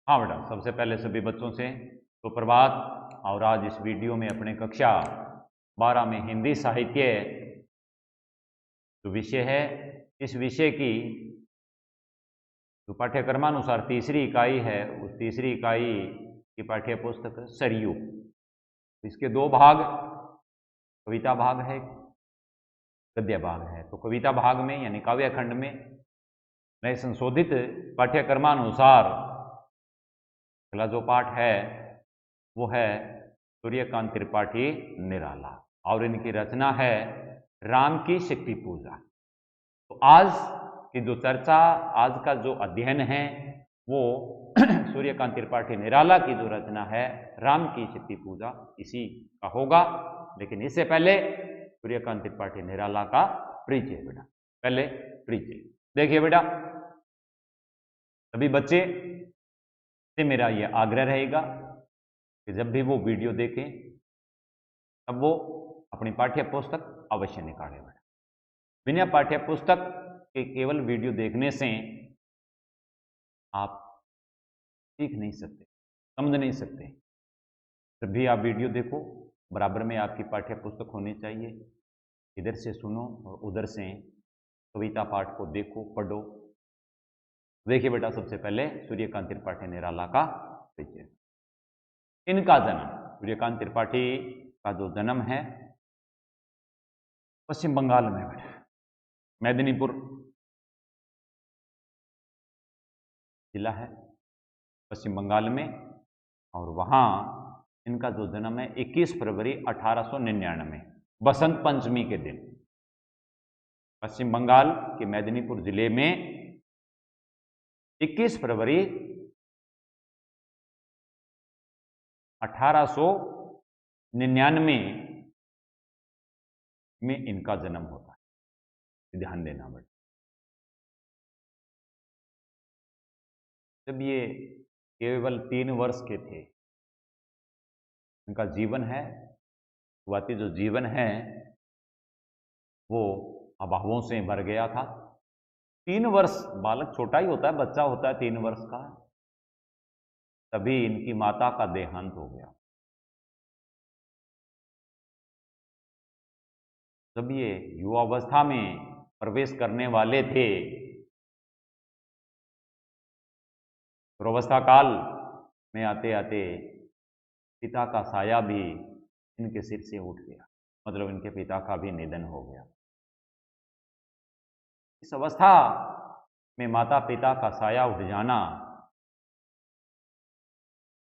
हाँ बेटा, सबसे पहले सभी बच्चों से सुप्रभात। और आज इस वीडियो में अपने कक्षा 12 में हिंदी साहित्य जो विषय है, इस विषय की जो पाठ्यक्रमानुसार तीसरी इकाई है, उस तीसरी इकाई की पाठ्य पुस्तक सरयू। इसके दो भाग, कविता भाग है, गद्य भाग है। तो कविता भाग में यानी काव्य खंड में नए संशोधित पाठ्यक्रमानुसार अगला जो पाठ है वो है सूर्यकांत त्रिपाठी निराला, और इनकी रचना है राम की शक्ति पूजा। तो आज की जो चर्चा, आज का जो अध्ययन है वो सूर्यकांत त्रिपाठी निराला की जो रचना है राम की शक्ति पूजा, इसी का होगा। लेकिन इससे पहले सूर्यकांत त्रिपाठी निराला का परिचय बेटा, पहले परिचय देखिए बेटा। सभी बच्चे से मेरा यह आग्रह रहेगा कि जब भी वो वीडियो देखें तब वो अपनी पाठ्य पुस्तक अवश्य निकालें बेटा। बिना पाठ्य पुस्तक के केवल वीडियो देखने से आप सीख नहीं सकते, समझ नहीं सकते। जब भी आप वीडियो देखो, बराबर में आपकी पाठ्य पुस्तक होनी चाहिए। इधर से सुनो और उधर से कविता पाठ को देखो, पढ़ो। देखिए बेटा, सबसे पहले सूर्यकांत त्रिपाठी निराला का परिचय। इनका जन्म, सूर्यकांत त्रिपाठी का जो जन्म है पश्चिम बंगाल में बेटा, मेदिनीपुर जिला है पश्चिम बंगाल में। और वहाँ इनका जो जन्म है 21 फरवरी 1899 बसंत पंचमी के दिन, पश्चिम बंगाल के मेदिनीपुर जिले में 21 फरवरी 1899 में इनका जन्म होता है। ध्यान देना बेटा। जब ये केवल 3 वर्ष के थे, इनका जीवन है, शुरुआती जो जीवन है वो अभावों से भर गया था। 3 वर्ष, बालक छोटा ही होता है, बच्चा होता है 3 वर्ष का, तभी इनकी माता का देहांत हो गया। जब ये युवावस्था में प्रवेश करने वाले थे, युवावस्था काल में आते आते पिता का साया भी इनके सिर से उठ गया, मतलब इनके पिता का भी निधन हो गया। इस अवस्था में माता पिता का साया उठ जाना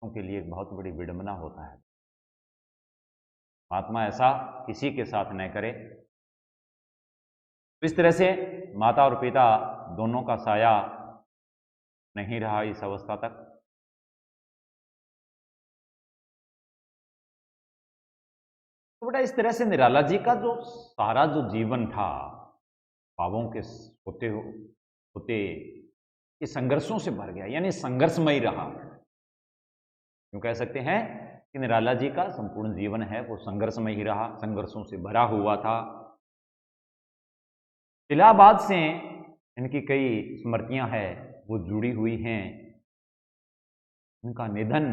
उनके लिए एक बहुत बड़ी विडंबना होता है। महात्मा ऐसा किसी के साथ न करे। इस तरह से माता और पिता दोनों का साया नहीं रहा इस अवस्था तक। तो बेटा, इस तरह से निराला जी का जो सारा जो जीवन था, भावों के होते होते ये संघर्षों से भर गया, यानी संघर्षमय रहा। क्यों कह सकते हैं कि निराला जी का संपूर्ण जीवन है वो संघर्षमय ही रहा, संघर्षों से भरा हुआ था। इलाहाबाद से इनकी कई स्मृतियां हैं वो जुड़ी हुई हैं। उनका निधन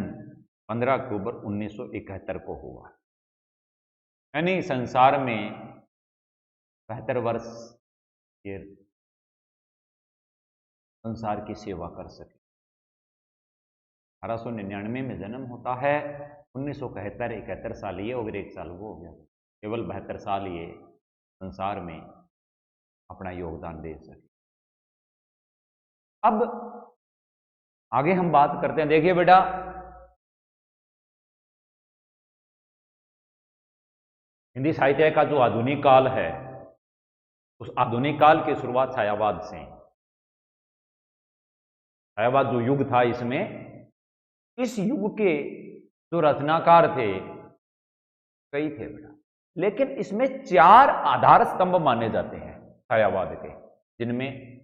15 अक्टूबर 1971 को हुआ, यानी संसार में 72 वर्ष ये संसार की सेवा कर सके। 1899 में जन्म होता है, 1971 71 साल ये और 1 साल वो हो गया, केवल 72 साल ये संसार में अपना योगदान दे सके। अब आगे हम बात करते हैं। देखिए बेटा, हिंदी साहित्य का जो आधुनिक काल है, उस आधुनिक काल की शुरुआत छायावाद से। छायावाद जो युग था, इसमें इस युग के जो रचनाकार थे कई थे बेटा, लेकिन इसमें 4 आधार स्तंभ माने जाते हैं छायावाद के, जिनमें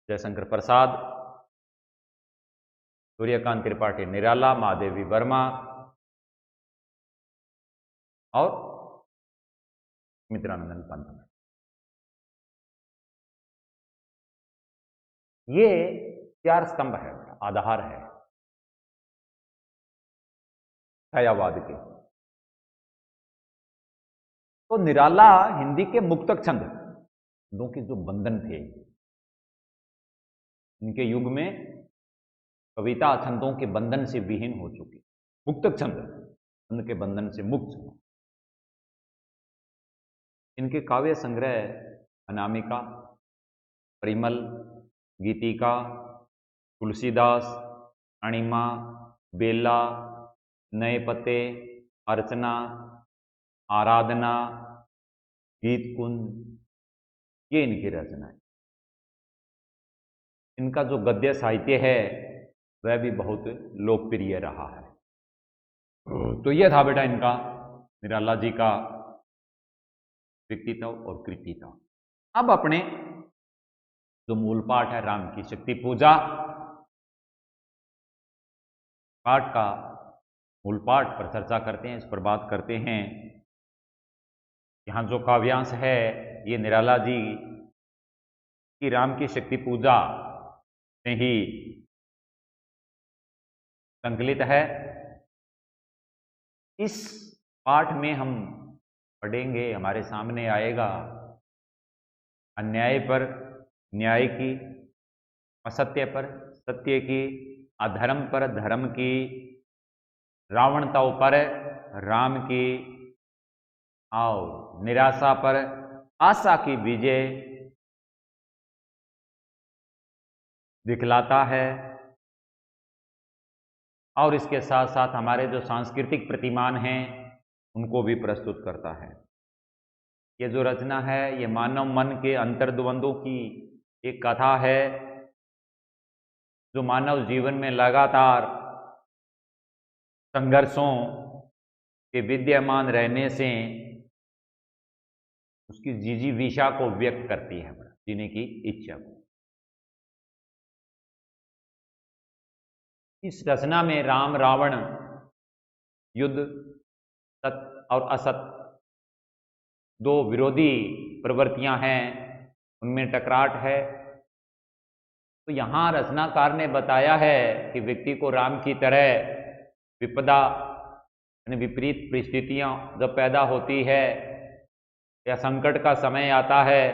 जयशंकर प्रसाद, सूर्यकांत त्रिपाठी निराला, महादेवी वर्मा और मित्रानंदन पंत। ये 4 स्तंभ है बेटा। आधार है छायावाद के। तो निराला हिंदी के मुक्तक छंदों के जो बंधन थे, इनके युग में कविता छंदों के बंधन से विहीन हो चुकी। मुक्तक छंद के बंधन से मुक्त। इनके काव्य संग्रह अनामिका, परिमल, गीतिका, तुलसीदास, अणिमा, बेला, नए पते, अर्चना, आराधना, गीत कुंज, ये इनकी रचनाएं। इनका जो गद्य साहित्य है वह भी बहुत लोकप्रिय रहा है। तो यह था बेटा इनका, निराला जी का व्यक्तित्व और कृतित्व। अब अपने जो मूल पाठ है राम की शक्ति पूजा, पाठ का मूल पाठ पर चर्चा करते हैं, इस पर बात करते हैं। यहाँ जो काव्यांश है ये निराला जी की राम की शक्ति पूजा से ही संकलित है। इस पाठ में हम पढ़ेंगे, हमारे सामने आएगा अन्याय पर न्याय की, असत्य पर सत्य की, अधर्म पर धर्म की, रावणता पर राम की, और निराशा पर आशा की विजय दिखलाता है। और इसके साथ साथ हमारे जो सांस्कृतिक प्रतिमान हैं उनको भी प्रस्तुत करता है। ये जो रचना है ये मानव मन के अंतर्द्वंद्वों की एक कथा है, जो मानव जीवन में लगातार संघर्षों के विद्यमान रहने से उसकी जिजीविषा को व्यक्त करती है, जीने की इच्छा को। इस रचना में राम रावण युद्ध, सत्य और असत, दो विरोधी प्रवृत्तियां हैं, उनमें टकराट है। तो यहां रचनाकार ने बताया है कि व्यक्ति को राम की तरह विपदा यानी विपरीत परिस्थितियां जब पैदा होती है या संकट का समय आता है,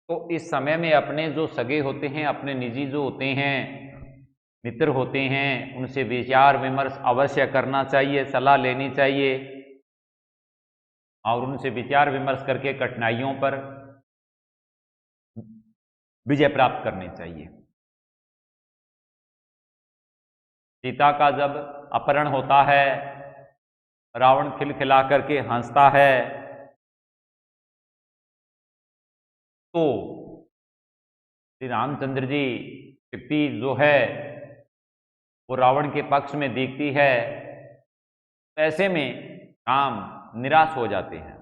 तो इस समय में अपने जो सगे होते हैं, अपने निजी जो होते हैं, मित्र होते हैं, उनसे विचार विमर्श अवश्य करना चाहिए, सलाह लेनी चाहिए और उनसे विचार विमर्श करके कठिनाइयों पर विजय प्राप्त करनी चाहिए। सीता का जब अपहरण होता है, रावण खिलखिला करके हंसता है, तो श्री रामचंद्र जी शक्ति जो है वो रावण के पक्ष में दिखती है। ऐसे में राम निराश हो जाते हैं।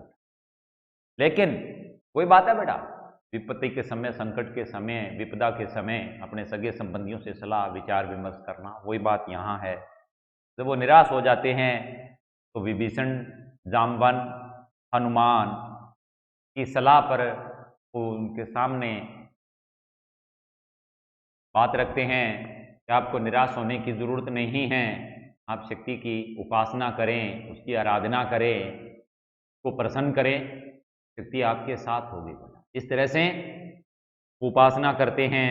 लेकिन वही बात है बेटा, विपत्ति के समय, संकट के समय, विपदा के समय अपने सगे संबंधियों से सलाह विचार विमर्श करना, वही बात यहाँ है। जब वो निराश हो जाते हैं तो विभीषण, जामवन, हनुमान की सलाह पर वो उनके सामने बात रखते हैं कि आपको निराश होने की जरूरत नहीं है, आप शक्ति की उपासना करें, उसकी आराधना करें, उसको प्रसन्न करें, शक्ति आपके साथ होगी। इस तरह से उपासना करते हैं।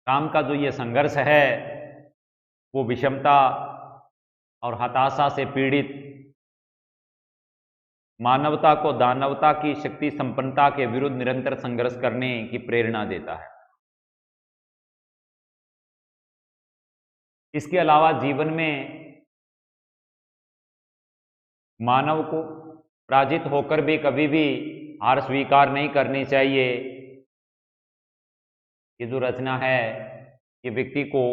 राम का जो ये संघर्ष है वो विषमता और हताशा से पीड़ित मानवता को दानवता की शक्ति संपन्नता के विरुद्ध निरंतर संघर्ष करने की प्रेरणा देता है। इसके अलावा जीवन में मानव को पराजित होकर भी कभी भी हार स्वीकार नहीं करनी चाहिए। ये जो रचना है ये व्यक्ति को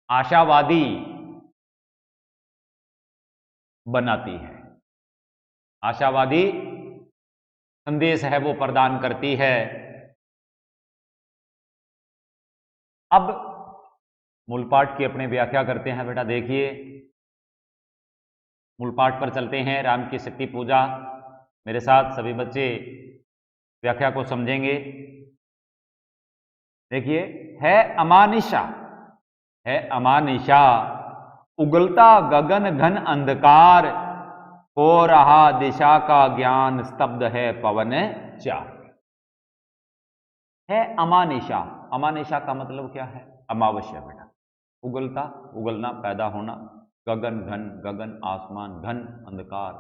आशावादी बनाती है, आशावादी संदेश है वो प्रदान करती है। अब मूल पाठ की अपने व्याख्या करते हैं बेटा। देखिए, मूल पाठ पर चलते हैं, राम की शक्ति पूजा। मेरे साथ सभी बच्चे व्याख्या को समझेंगे। देखिए, है अमानिशा, है अमानिशा, उगलता गगन घन अंधकार, हो रहा दिशा का ज्ञान, स्तब्ध है पवन चार। है अमानिशा, अमानिशा का मतलब क्या है? अमावस्या बेटा। उगलता, उगलना, पैदा होना, गगन घन, गगन आसमान, घन अंधकार,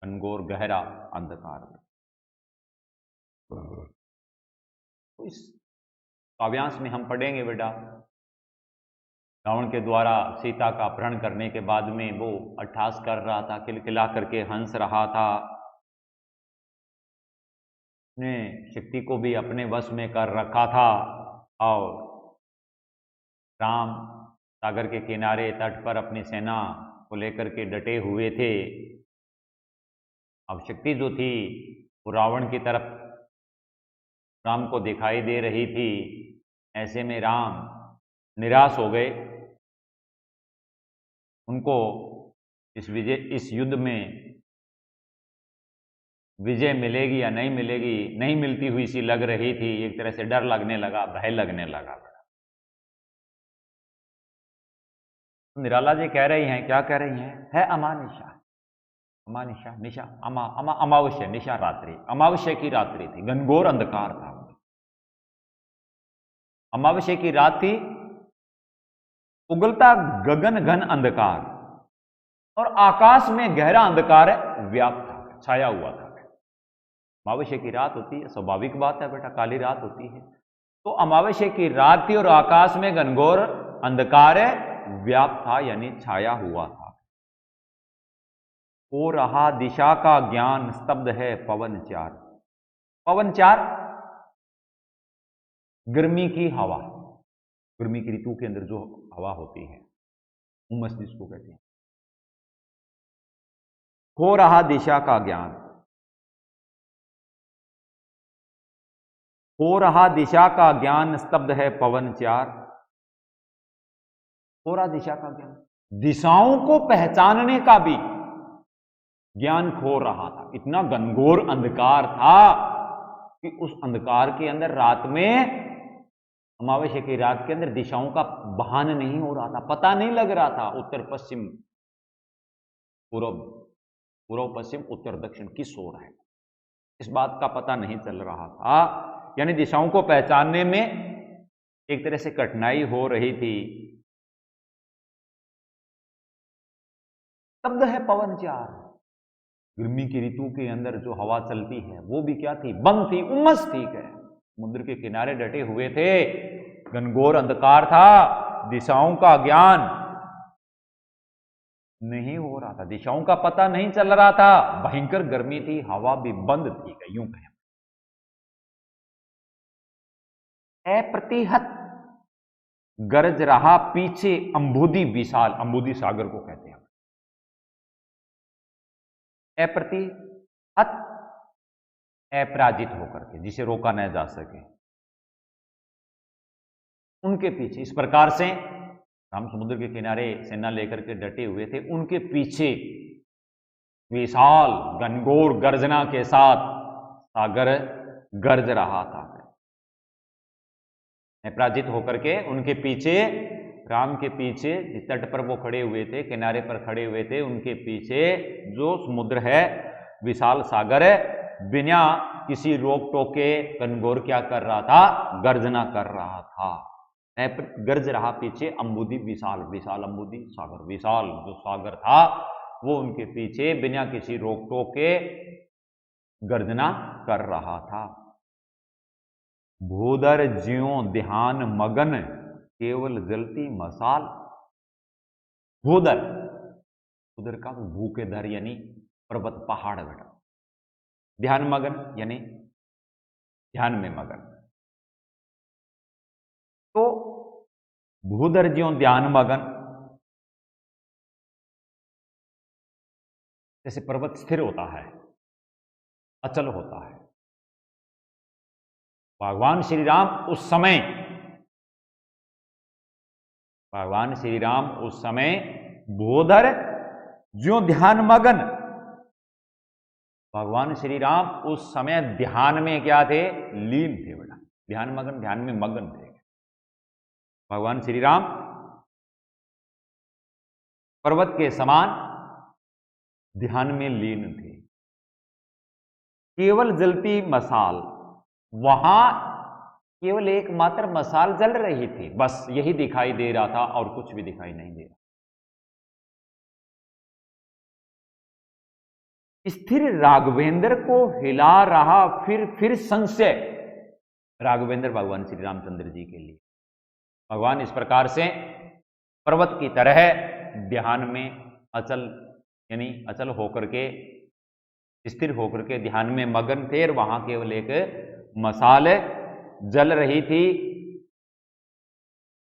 घनघोर गहरा अंधकार। तो इस काव्यांश में हम पढ़ेंगे बेटा, रावण के द्वारा सीता का अपहरण करने के बाद में वो अट्टहास कर रहा था, किलकिला करके हंस रहा था, ने शक्ति को भी अपने वश में कर रखा था, और राम सागर के किनारे तट पर अपनी सेना को लेकर के डटे हुए थे। अब शक्ति जो थी वो रावण की तरफ राम को दिखाई दे रही थी। ऐसे में राम निराश हो गए। उनको इस युद्ध में विजय मिलेगी या नहीं मिलेगी, नहीं मिलती हुई सी लग रही थी। एक तरह से डर लगने लगा, भय लगने लगा। निराला जी कह रही हैं, क्या कह रही हैं? है अमानिशा, अमानिशा, निशा, अमावस्या, निशा रात्रि, अमावस्या की रात्रि थी, घनघोर अंधकार था। अमावस्या की रात थी, उगलता गगन घन अंधकार, और आकाश में गहरा अंधकार व्याप्त था, छाया हुआ था। अमावस्या की रात होती है, स्वाभाविक बात है बेटा, काली रात होती है। तो अमावस्या की रात थी और आकाश में घनघोर अंधकार व्याप्त था, यानी छाया हुआ था। हो रहा दिशा का ज्ञान, स्तब्ध है पवन चार। पवन चार, गर्मी की हवा, गर्मी की ऋतु के अंदर जो हवा होती है, उमस जिसको कहते हैं। हो रहा दिशा का ज्ञान, हो रहा दिशा का ज्ञान, स्तब्ध है पवन चार। हो रहा दिशा का ज्ञान, दिशाओं को पहचानने का भी ज्ञान खो रहा था। इतना घनघोर अंधकार था कि उस अंधकार के अंदर रात में, अमावस्या की रात के अंदर दिशाओं का भान नहीं हो रहा था, पता नहीं लग रहा था उत्तर पश्चिम, पूर्व पूर्व पश्चिम, उत्तर दक्षिण किस ओर है, इस बात का पता नहीं चल रहा था। यानी दिशाओं को पहचानने में एक तरह से कठिनाई हो रही थी। स्तब्ध है पवन चार, गर्मी की ऋतु के अंदर जो हवा चलती है वो भी क्या थी? बंद थी, उमस थी। समुद्र के किनारे डटे हुए थे, घनघोर अंधकार था, दिशाओं का ज्ञान नहीं हो रहा था, दिशाओं का पता नहीं चल रहा था, भयंकर गर्मी थी, हवा भी बंद थी, यूं कहें। अप्रतिहत गरज रहा पीछे अंबुदी विशाल, अंबुदी सागर को कहते हैं। अप्रतिहत, अपराजित होकर के, जिसे रोका न जा सके, उनके पीछे। इस प्रकार से राम समुद्र के किनारे सेना लेकर के डटे हुए थे, उनके पीछे विशाल घनघोर गर्जना के साथ सागर गर्ज रहा था। अपराजित होकर के उनके पीछे, राम के पीछे, जिस तट पर वो खड़े हुए थे, किनारे पर खड़े हुए थे, उनके पीछे जो समुद्र है, विशाल सागर है, बिना किसी रोक टोक के घनघोर क्या कर रहा था? गर्जना कर रहा था। गर्ज रहा पीछे अंबुदी विशाल, विशाल अंबुदी सागर, विशाल जो सागर था वो उनके पीछे बिना किसी रोक टोक के गर्जना कर रहा था। भूधर ज्यों ध्यान मगन, केवल जलती मसाल। भूधर, उधर का भू के धर यानी पर्वत पहाड़ बेटा, ध्यान मगन यानी ध्यान में मगन। तो भूधर ज्यों ध्यान मगन, जैसे पर्वत स्थिर होता है, अचल होता है, भगवान श्री राम उस समय, भगवान श्री राम उस समय भूधर ज्यों ध्यान मगन, भगवान श्री राम उस समय ध्यान में क्या थे? लीन थे बेटा, ध्यान में मगन थे। भगवान श्री राम पर्वत के समान ध्यान में लीन थे। केवल जलती मशाल, वहां केवल एकमात्र मशाल जल रही थी, बस यही दिखाई दे रहा था और कुछ भी दिखाई नहीं दे रहा। स्थिर राघवेंद्र को हिला रहा फिर संशय। राघवेंद्र भगवान श्री रामचंद्र जी के लिए भगवान इस प्रकार से पर्वत की तरह ध्यान में अचल, यानी अचल होकर के, स्थिर होकर के ध्यान में मगन थे और वहां केवल एक मशाल जल रही थी।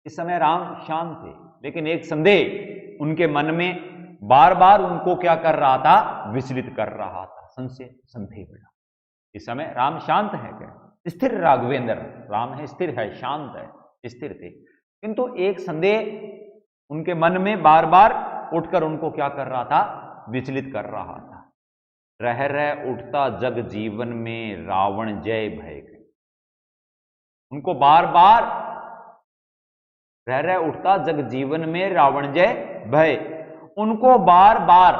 इस समय राम शांत थे, लेकिन एक संदेह उनके मन में बार बार उनको क्या कर रहा था? विचलित कर रहा था, संदेह बड़ा। इस समय राम शांत है क्या? स्थिर राघवेंद्र, राम है स्थिर है, शांत है, स्थिर थे, किंतु एक संदेह उनके मन में बार बार उठकर उनको क्या कर रहा था? विचलित कर रहा था। रह रह उठता जग जीवन में रावण जय भय। उनको बार बार रह रह उठता जग जीवन में रावण जय भय, उनको बार बार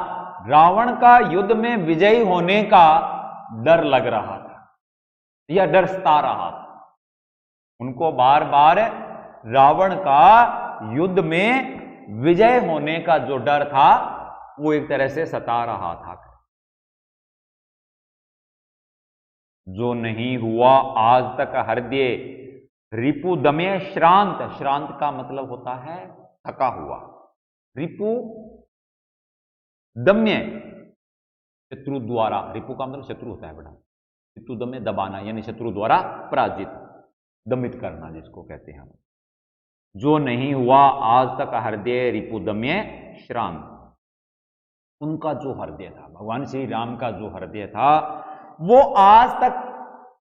रावण का युद्ध में विजयी होने का डर लग रहा था या डर सता रहा था। उनको बार बार रावण का युद्ध में विजय होने का जो डर था वो एक तरह से सता रहा था। जो नहीं हुआ आज तक हृदय रिपु दमे श्रांत। श्रांत का मतलब होता है थका हुआ। रिपु दम्य, शत्रु द्वारा, रिपु का मतलब शत्रु होता है बेटा, रिपु दम्य दबाना, यानी शत्रु द्वारा पराजित, दमित करना जिसको कहते हैं हम। जो नहीं हुआ आज तक हृदय रिपु दम्य श्रांत। उनका जो हृदय था, भगवान श्री राम का जो हृदय था, वो आज तक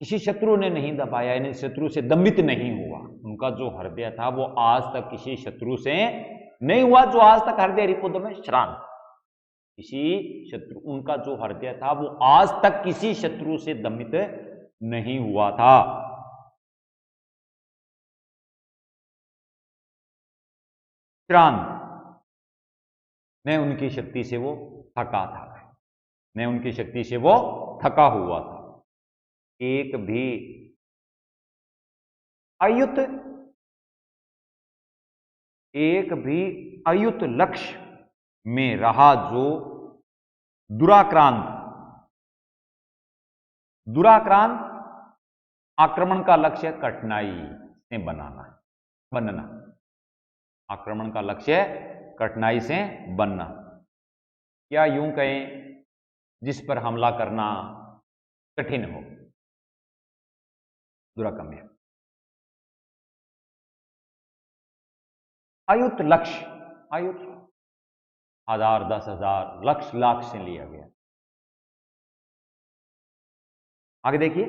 किसी शत्रु ने नहीं दबाया, यानी शत्रु से दमित नहीं हुआ। उनका जो हृदय था वो आज तक किसी शत्रु से नहीं हुआ। जो आज तक हृदय रिपुद में श्रांत, किसी शत्रु, उनका जो हृदय था वो आज तक किसी शत्रु से दमित नहीं हुआ था। श्रांत न उनकी शक्ति से वो थका था, न उनकी शक्ति से वो थका हुआ था। एक भी अयुत लक्ष्य में रहा जो दुराक्रांत आक्रमण का लक्ष्य कठिनाई से बनना। आक्रमण का लक्ष्य कठिनाई से बनना, या यूं कहें जिस पर हमला करना कठिन हो, दुराक्रम्य। अयुत लक्ष्य, अयुत 1000 10,000 लक्ष्य लाख से लिया गया। आगे देखिए,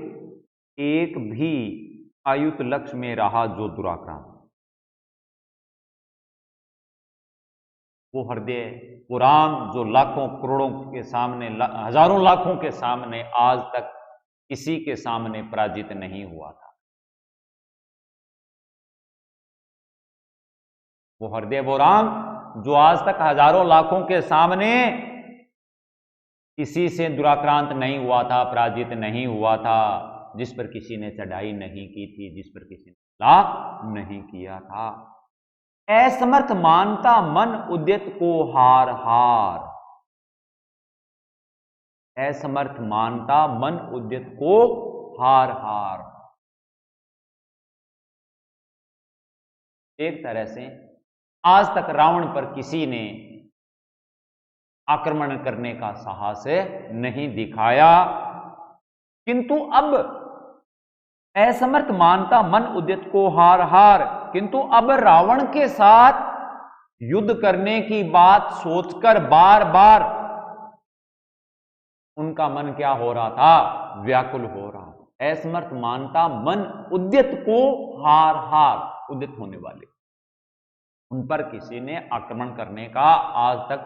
एक भी अयुत लक्ष्य में रहा जो दुराक्रांत। वो हृदय, वो राम जो लाखों करोड़ों के सामने, हजारों लाखों के सामने आज तक किसी के सामने पराजित नहीं हुआ था। वो हृदय, वो राम जो आज तक हजारों लाखों के सामने किसी से दुराक्रांत नहीं हुआ था, पराजित नहीं हुआ था, जिस पर किसी ने चढ़ाई नहीं की थी, जिस पर किसी ने हमला नहीं किया था। असमर्थ मानता मन उद्यत को हार हार। असमर्थ मानता मन उद्यत को हार हार। एक तरह से आज तक रावण पर किसी ने आक्रमण करने का साहस नहीं दिखाया, किंतु अब असमर्थ मानता मन उद्यत को हार हार, किंतु अब रावण के साथ युद्ध करने की बात सोचकर बार बार उनका मन क्या हो रहा था? व्याकुल हो रहा था। असमर्थ मानता मन उद्यत को हार हार, उद्यत होने वाले उन पर किसी ने आक्रमण करने का आज तक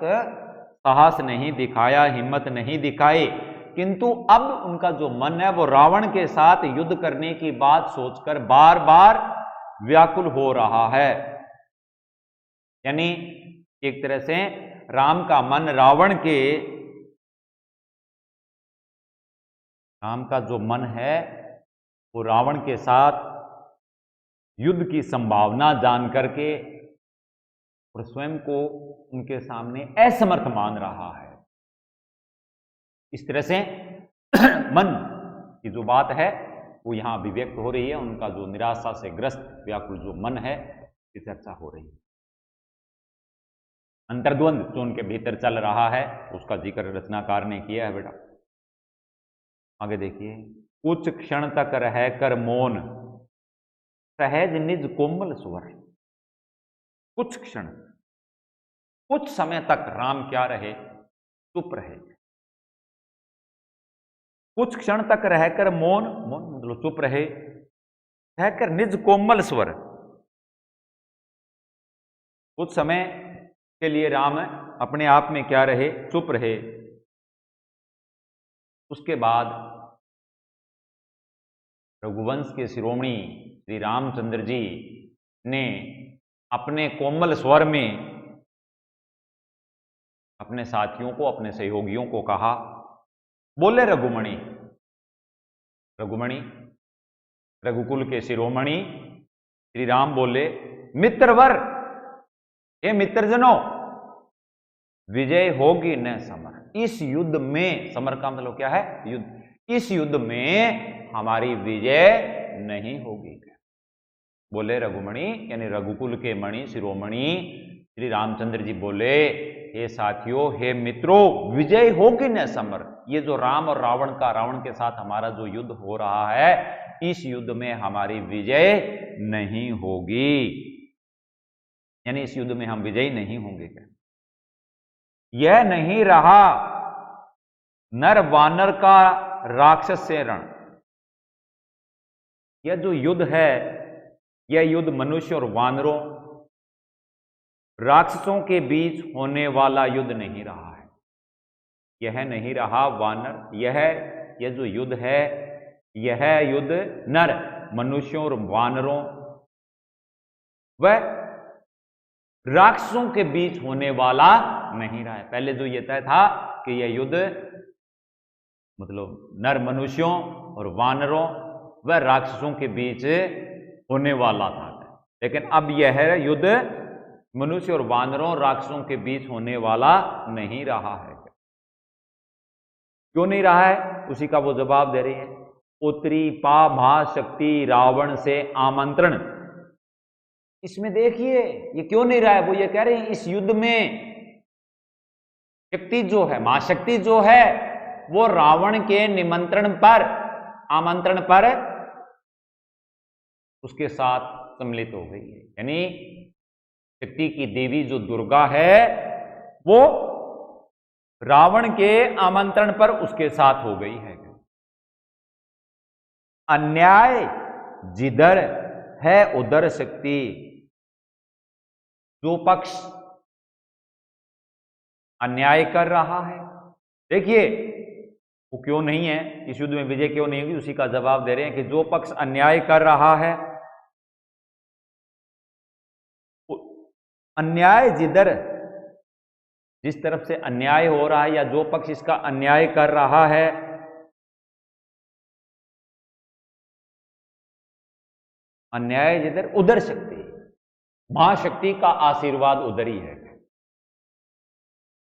साहस नहीं दिखाया, हिम्मत नहीं दिखाई, किंतु अब उनका जो मन है वो रावण के साथ युद्ध करने की बात सोचकर बार बार व्याकुल हो रहा है। यानी एक तरह से राम का मन राम का जो मन है वो रावण के साथ युद्ध की संभावना जान करके और स्वयं को उनके सामने असमर्थ मान रहा है। इस तरह से मन की जो बात है वो यहां अभिव्यक्त हो रही है। उनका जो निराशा से ग्रस्त व्याकुल जो मन है की चर्चा हो रही है। अंतर्द्वंद जो उनके भीतर चल रहा है उसका जिक्र रचनाकार ने किया है। बेटा आगे देखिए, कुछ क्षण तक रह कर मौन सहज निज कोमल स्वर। कुछ क्षण, कुछ समय तक राम क्या रहे, चुप रहे। कुछ क्षण तक रहकर मौन, मौन मतलब चुप रहे, रहकर निज कोमल स्वर। कुछ समय के लिए राम अपने आप में क्या रहे, चुप रहे। उसके बाद रघुवंश के शिरोमणि श्री रामचंद्र जी ने अपने कोमल स्वर में अपने साथियों को, अपने सहयोगियों को कहा, बोले रघुमणि, रघुमणि रघुकुल के शिरोमणि श्री राम बोले, मित्रवर, हे मित्रजनों, विजय होगी न समर। इस युद्ध में, समर का मतलब क्या है, युद्ध, इस युद्ध में हमारी विजय नहीं होगी। बोले रघुमणि यानी रघुकुल के मणि शिरोमणि श्री रामचंद्र जी बोले, हे साथियों, हे मित्रों, विजय होगी न समर। ये जो राम और रावण के साथ हमारा जो युद्ध हो रहा है, इस युद्ध में हमारी विजय नहीं होगी। यानी इस युद्ध में हम विजयी नहीं होंगे। क्या यह नहीं रहा नर वानर का राक्षस से रण। यह जो युद्ध है, यह युद्ध मनुष्य और वानरों, राक्षसों के बीच होने वाला युद्ध नहीं रहा है। यह नहीं रहा वानर, यह जो युद्ध है, यह युद्ध नर मनुष्यों और वानरों व राक्षसों के बीच होने वाला नहीं रहा है। पहले जो ये तय था कि यह युद्ध मतलब नर मनुष्यों और वानरों व राक्षसों के बीच होने वाला था, लेकिन अब यह युद्ध मनुष्य और वानरों राक्षसों के बीच होने वाला नहीं रहा है। क्यों नहीं रहा है, उसी का वो जवाब दे रही है। उत्तरी पा महाशक्ति रावण से आमंत्रण। इसमें देखिए ये क्यों नहीं रहा है, वो ये कह रहे हैं इस युद्ध में शक्ति जो है, महाशक्ति जो है, वो रावण के निमंत्रण पर, आमंत्रण पर उसके साथ सम्मिलित हो गई है। यानी शक्ति की देवी जो दुर्गा है वो रावण के आमंत्रण पर उसके साथ हो गई है। अन्याय जिधर है उधर शक्ति। जो पक्ष अन्याय कर रहा है, देखिए वो क्यों नहीं है, इस युद्ध में विजय क्यों नहीं होगी, उसी का जवाब दे रहे हैं कि जो पक्ष अन्याय कर रहा है, अन्याय जिधर, जिस तरफ से अन्याय हो रहा है या जो पक्ष इसका अन्याय कर रहा है, अन्याय जिधर उधर शक्ति, महाशक्ति का आशीर्वाद उधर ही है।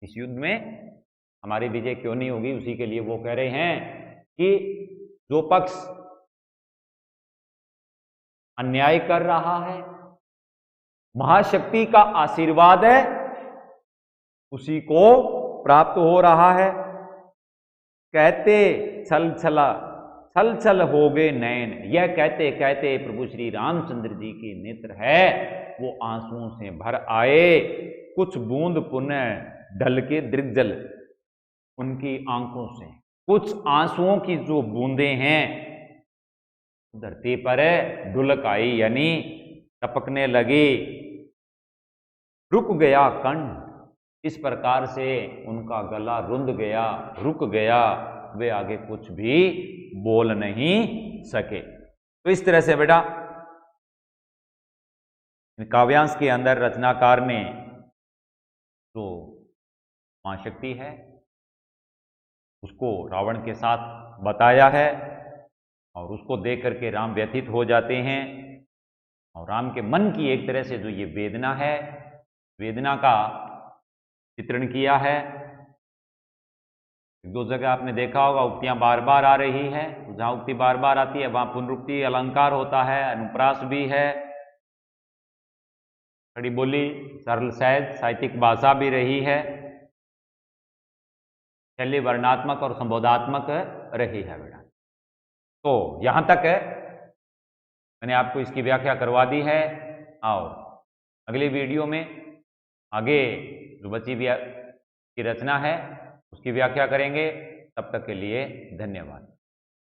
इस युद्ध में हमारी विजय क्यों नहीं होगी, उसी के लिए वो कह रहे हैं कि जो पक्ष अन्याय कर रहा है, महाशक्ति का आशीर्वाद है, उसी को प्राप्त हो रहा है। कहते छल छल हो गए नयन। यह कहते कहते प्रभु श्री रामचंद्र जी के नेत्र है वो आंसुओं से भर आए। कुछ बूंद पुनः ढल के दृग्जल, उनकी आंखों से कुछ आंसुओं की जो बूंदें हैं धरती पर ढुलक आई, यानी टपकने लगी। रुक गया कंठ, इस प्रकार से उनका गला रुंध गया, रुक गया। वे आगे कुछ भी बोल नहीं सके। तो इस तरह से बेटा काव्यांश के अंदर रचनाकार ने जो मां शक्ति है उसको रावण के साथ बताया है और उसको देख करके राम व्यथित हो जाते हैं और राम के मन की एक तरह से जो ये वेदना है, वेदना का चित्रण किया है। एक दो जगह आपने देखा होगा उक्तियां बार बार आ रही है, तो जहां उक्ति बार बार आती है वहां पुनरुक्ति अलंकार होता है, अनुप्रास भी है, खड़ी बोली, सरल सहज साहित्यिक भाषा भी रही है, शैली वर्णात्मक और संबोधात्मक रही है बेटा। तो यहां तक मैंने आपको इसकी व्याख्या करवा दी है और अगली वीडियो में आगे जो बची की रचना है उसकी व्याख्या करेंगे। तब तक के लिए धन्यवाद।